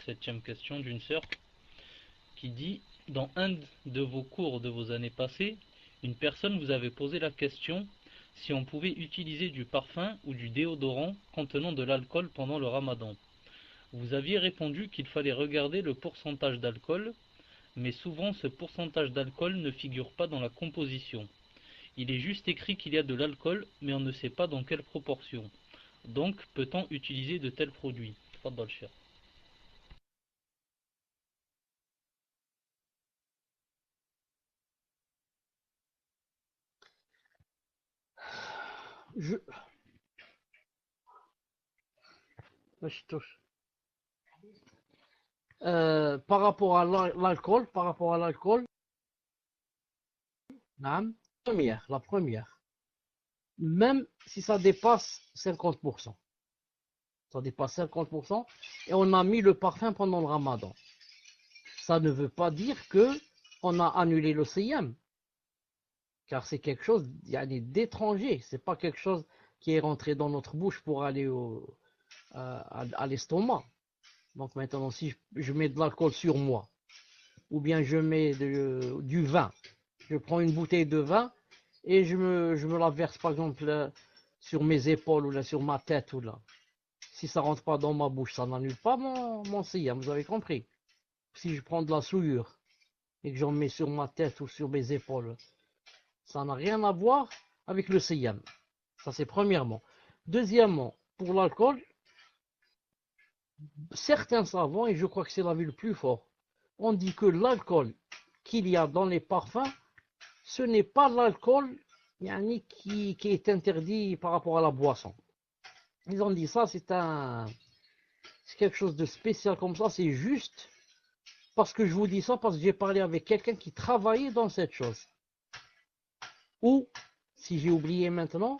Septième question d'une sœur qui dit: dans un de vos cours de vos années passées, une personne vous avait posé la question si on pouvait utiliser du parfum ou du déodorant contenant de l'alcool pendant le ramadan. Vous aviez répondu qu'il fallait regarder le pourcentage d'alcool, mais souvent ce pourcentage d'alcool ne figure pas dans la composition. Il est juste écrit qu'il y a de l'alcool, mais on ne sait pas dans quelle proportion. Donc, peut-on utiliser de tels produits? Tfaddal, cher. Je, je touche. Par rapport à l'alcool, naam, la première, même si ça dépasse 50%, ça dépasse 50%, et on a mis le parfum pendant le ramadan. Ça ne veut pas dire que on a annulé le siyam, car c'est quelque chose d'étranger, c'est pas quelque chose qui est rentré dans notre bouche pour aller à l'estomac. Donc maintenant, si je mets de l'alcool sur moi, ou bien je mets du vin, je prends une bouteille de vin et je me la verse par exemple sur mes épaules ou là, sur ma tête ou là. Si ça rentre pas dans ma bouche, ça n'annule pas mon siyam, vous avez compris. Si je prends de la souillure et que j'en mets sur ma tête ou sur mes épaules, ça n'a rien à voir avec le siyam. Ça c'est premièrement. Deuxièmement, pour l'alcool, certains savants, et je crois que c'est l'avis le plus fort, on dit que l'alcool qu'il y a dans les parfums, ce n'est pas l'alcool qui est interdit par rapport à la boisson. Ils ont dit ça, c'est quelque chose de spécial comme ça, c'est juste parce que je vous dis ça, parce que j'ai parlé avec quelqu'un qui travaillait dans cette chose. Ou, si j'ai oublié maintenant,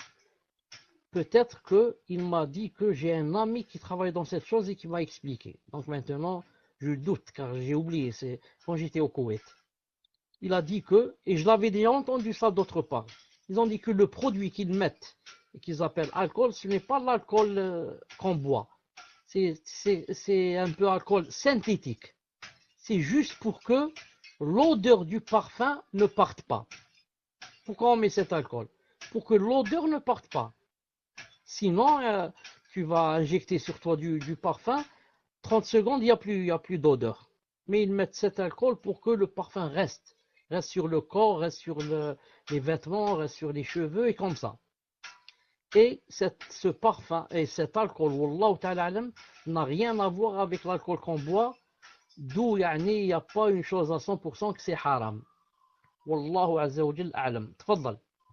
peut-être qu'il m'a dit que j'ai un ami qui travaille dans cette chose et qui m'a expliqué. Donc maintenant, je doute, car j'ai oublié, c'est quand j'étais au Koweït. Il a dit que, et je l'avais déjà entendu ça d'autre part, ils ont dit que le produit qu'ils mettent et qu'ils appellent alcool, ce n'est pas l'alcool qu'on boit. C'est un peu alcool synthétique. C'est juste pour que l'odeur du parfum ne parte pas. Pourquoi on met cet alcool? Pour que l'odeur ne parte pas. Sinon, tu vas injecter sur toi du parfum, 30 secondes, il y a plus d'odeur. Mais ils mettent cet alcool pour que le parfum reste sur le corps, reste sur les vêtements, reste sur les cheveux et comme ça. Et ce parfum et cet alcool, wallahu ta'ala alam, n'a rien à voir avec l'alcool qu'on boit, d'où il n'y a pas une chose à 100% que c'est haram. Wallahu azza wa jal a'lam. Tfaddal.